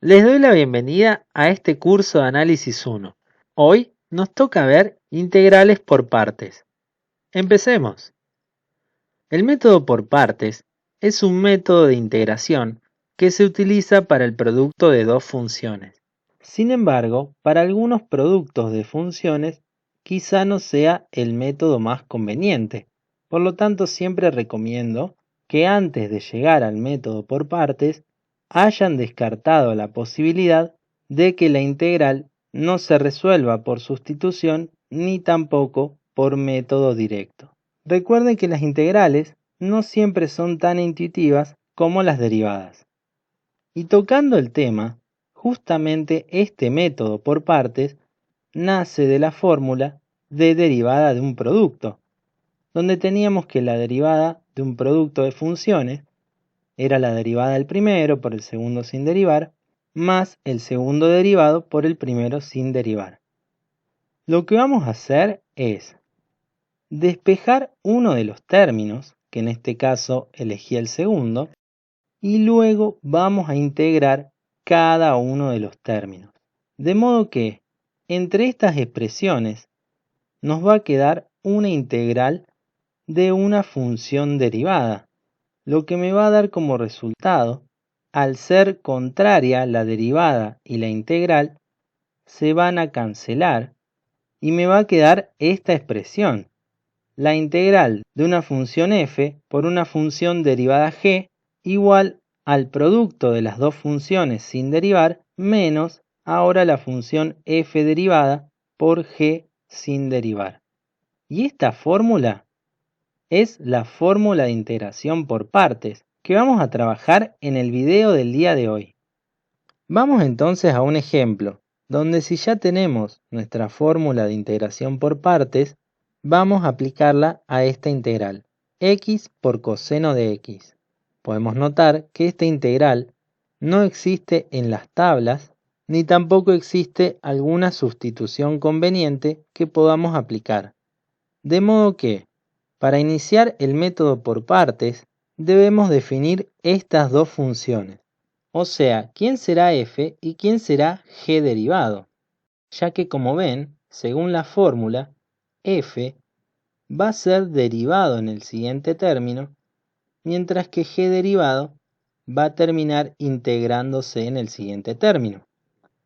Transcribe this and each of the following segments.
Les doy la bienvenida a este curso de Análisis 1. Hoy nos toca ver integrales por partes. Empecemos. El método por partes es un método de integración que se utiliza para el producto de dos funciones. Sin embargo, para algunos productos de funciones quizá no sea el método más conveniente. Por lo tanto, siempre recomiendo que antes de llegar al método por partes hayan descartado la posibilidad de que la integral no se resuelva por sustitución ni tampoco por método directo. Recuerden que las integrales no siempre son tan intuitivas como las derivadas. Y tocando el tema, justamente este método por partes nace de la fórmula de derivada de un producto, donde teníamos que la derivada de un producto de funciones era la derivada del primero por el segundo sin derivar, más el segundo derivado por el primero sin derivar. Lo que vamos a hacer es despejar uno de los términos, que en este caso elegí el segundo, y luego vamos a integrar cada uno de los términos. De modo que entre estas expresiones nos va a quedar una integral de una función derivada, lo que me va a dar como resultado, al ser contraria la derivada y la integral, se van a cancelar y me va a quedar esta expresión, la integral de una función f por una función derivada g igual al producto de las dos funciones sin derivar menos ahora la función f derivada por g sin derivar. Y esta fórmula es la fórmula de integración por partes que vamos a trabajar en el video del día de hoy. Vamos entonces a un ejemplo, donde si ya tenemos nuestra fórmula de integración por partes, vamos a aplicarla a esta integral, x por coseno de x. Podemos notar que esta integral no existe en las tablas, ni tampoco existe alguna sustitución conveniente que podamos aplicar. De modo que, para iniciar el método por partes, debemos definir estas dos funciones. O sea, quién será f y quién será g derivado, ya que como ven, según la fórmula, f va a ser derivado en el siguiente término, mientras que g derivado va a terminar integrándose en el siguiente término.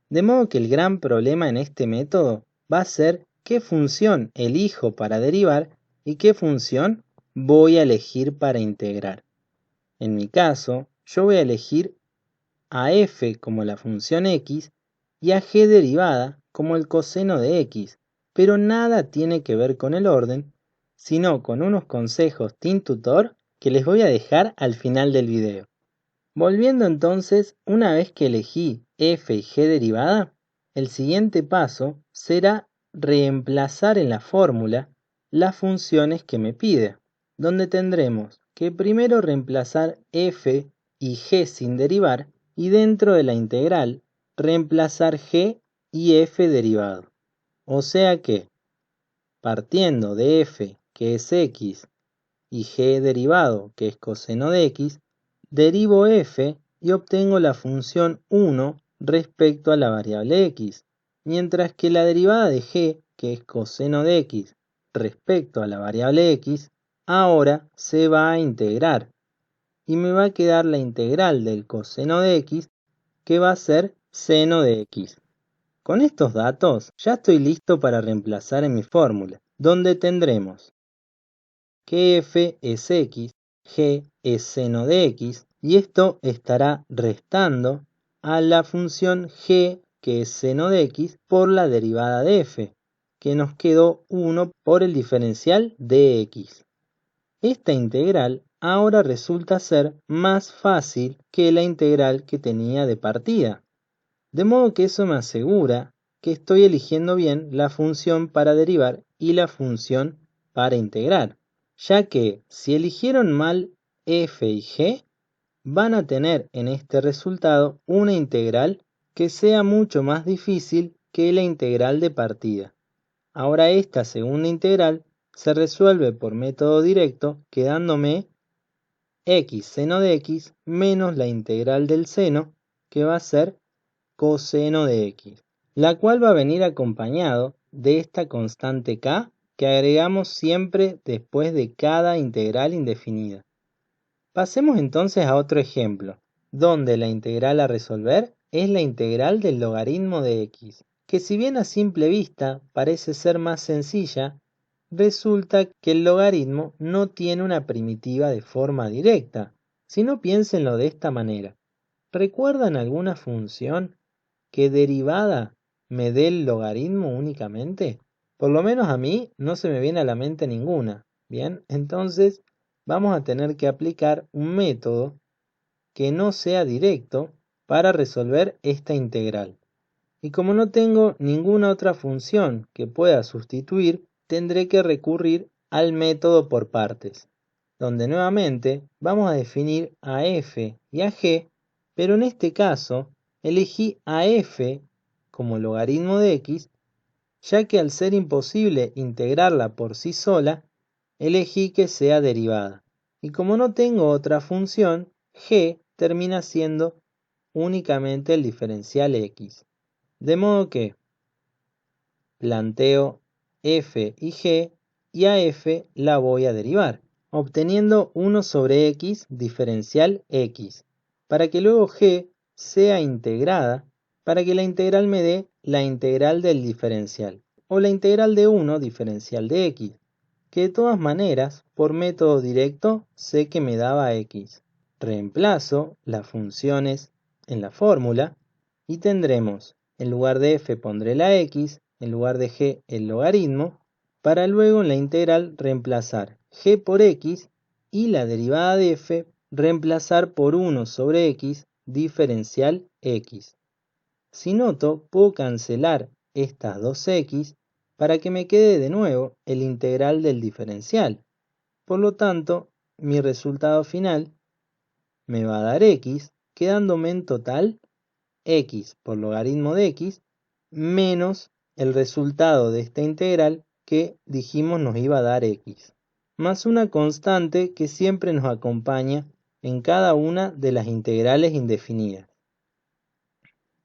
De modo que el gran problema en este método va a ser qué función elijo para derivar y qué función voy a elegir para integrar. En mi caso, yo voy a elegir a f como la función x y a g derivada como el coseno de x, pero nada tiene que ver con el orden, sino con unos consejos TeamTutor que les voy a dejar al final del video. Volviendo entonces, una vez que elegí f y g derivada, el siguiente paso será reemplazar en la fórmula las funciones que me pide, donde tendremos que primero reemplazar f y g sin derivar y dentro de la integral reemplazar g y f derivado. O sea que, partiendo de f, que es x, y g derivado, que es coseno de x, derivo f y obtengo la función 1 respecto a la variable x, mientras que la derivada de g, que es coseno de x, respecto a la variable x, ahora se va a integrar y me va a quedar la integral del coseno de x, que va a ser seno de x. Con estos datos ya estoy listo para reemplazar en mi fórmula, donde tendremos que f es x, g es seno de x, y esto estará restando a la función g, que es seno de x, por la derivada de f, que nos quedó 1 por el diferencial de x. Esta integral ahora resulta ser más fácil que la integral que tenía de partida, de modo que eso me asegura que estoy eligiendo bien la función para derivar y la función para integrar, ya que si eligieron mal f y g, van a tener en este resultado una integral que sea mucho más difícil que la integral de partida. Ahora esta segunda integral se resuelve por método directo, quedándome x seno de x menos la integral del seno, que va a ser coseno de x, la cual va a venir acompañado de esta constante k que agregamos siempre después de cada integral indefinida. Pasemos entonces a otro ejemplo, donde la integral a resolver es la integral del logaritmo de x, que si bien a simple vista parece ser más sencilla, resulta que el logaritmo no tiene una primitiva de forma directa, sino piénsenlo de esta manera. ¿Recuerdan alguna función que derivada me dé el logaritmo únicamente? Por lo menos a mí no se me viene a la mente ninguna. Bien, entonces vamos a tener que aplicar un método que no sea directo para resolver esta integral. Y como no tengo ninguna otra función que pueda sustituir, tendré que recurrir al método por partes, donde nuevamente vamos a definir a f y a g, pero en este caso elegí a f como logaritmo de x, ya que al ser imposible integrarla por sí sola, elegí que sea derivada. Y como no tengo otra función, g termina siendo únicamente el diferencial x. De modo que planteo f y g y a f la voy a derivar, obteniendo 1 sobre x diferencial x, para que luego g sea integrada, para que la integral me dé la integral del diferencial, o la integral de 1 diferencial de x, que de todas maneras, por método directo, sé que me daba x. Reemplazo las funciones en la fórmula y tendremos, en lugar de f pondré la x, en lugar de g el logaritmo, para luego en la integral reemplazar g por x y la derivada de f reemplazar por 1 sobre x diferencial x. Si noto, puedo cancelar estas dos x para que me quede de nuevo el integral del diferencial. Por lo tanto, mi resultado final me va a dar x, quedándome en total x por logaritmo de x menos el resultado de esta integral que dijimos nos iba a dar x, más una constante que siempre nos acompaña en cada una de las integrales indefinidas.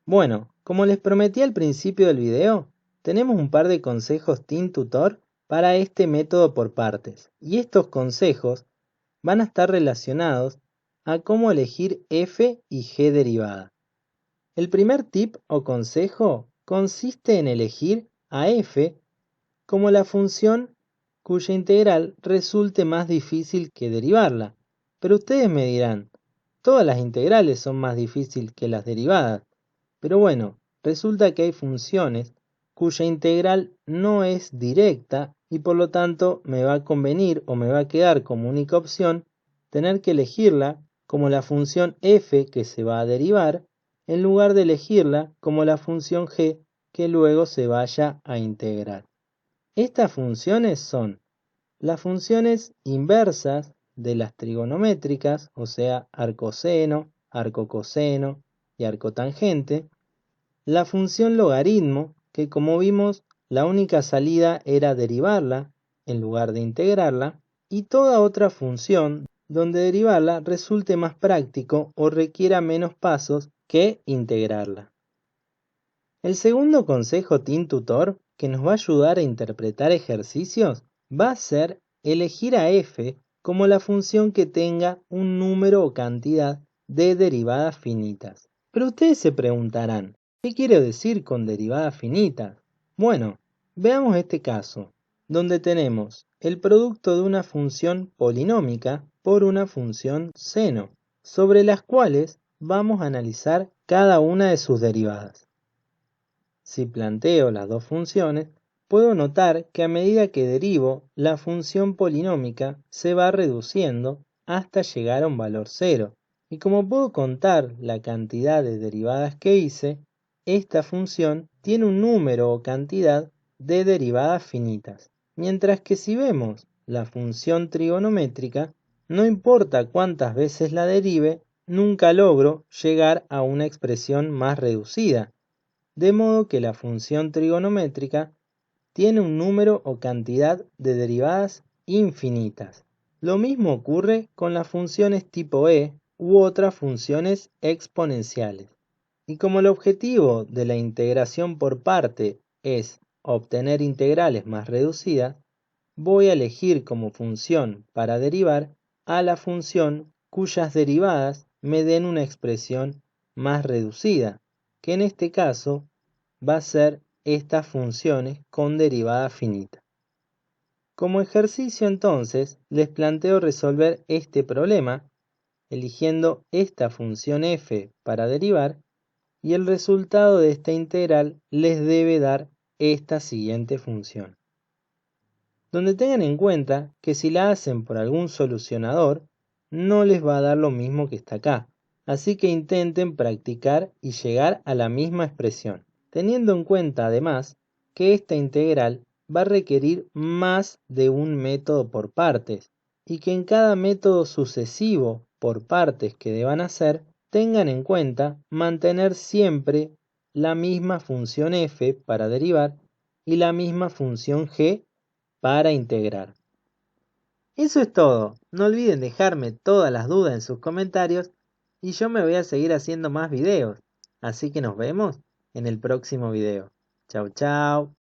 Bueno, como les prometí al principio del video, tenemos un par de consejos TeamTutor para este método por partes, y estos consejos van a estar relacionados a cómo elegir f y g derivada. El primer tip o consejo consiste en elegir a f como la función cuya integral resulte más difícil que derivarla. Pero ustedes me dirán, todas las integrales son más difíciles que las derivadas. Pero bueno, resulta que hay funciones cuya integral no es directa y por lo tanto me va a convenir o me va a quedar como única opción tener que elegirla como la función f que se va a derivar en lugar de elegirla como la función g que luego se vaya a integrar. Estas funciones son las funciones inversas de las trigonométricas, o sea, arcoseno, arcocoseno y arcotangente, la función logaritmo, que como vimos, la única salida era derivarla en lugar de integrarla, y toda otra función donde derivarla resulte más práctico o requiera menos pasos que integrarla. El segundo consejo TeamTutor que nos va a ayudar a interpretar ejercicios va a ser elegir a f como la función que tenga un número o cantidad de derivadas finitas. Pero ustedes se preguntarán, ¿qué quiero decir con derivadas finitas? Bueno, veamos este caso, donde tenemos el producto de una función polinómica por una función seno, sobre las cuales vamos a analizar cada una de sus derivadas. Si planteo las dos funciones, puedo notar que a medida que derivo, la función polinómica se va reduciendo hasta llegar a un valor 0. Y como puedo contar la cantidad de derivadas que hice, esta función tiene un número o cantidad de derivadas finitas. Mientras que si vemos la función trigonométrica, no importa cuántas veces la derive, nunca logro llegar a una expresión más reducida. De modo que la función trigonométrica tiene un número o cantidad de derivadas infinitas. Lo mismo ocurre con las funciones tipo e u otras funciones exponenciales. Y como el objetivo de la integración por parte es obtener integrales más reducidas, voy a elegir como función para derivar a la función cuyas derivadas me den una expresión más reducida, que en este caso va a ser estas funciones con derivada finita. Como ejercicio entonces, les planteo resolver este problema, eligiendo esta función f para derivar, y el resultado de esta integral les debe dar esta siguiente función. Donde tengan en cuenta que si la hacen por algún solucionador, no les va a dar lo mismo que está acá. Así que intenten practicar y llegar a la misma expresión, teniendo en cuenta además que esta integral va a requerir más de un método por partes, y que en cada método sucesivo por partes que deban hacer, tengan en cuenta mantener siempre la misma función f para derivar y la misma función g para integrar. Eso es todo. No olviden dejarme todas las dudas en sus comentarios y yo me voy a seguir haciendo más videos. Así que nos vemos en el próximo video. Chau chau.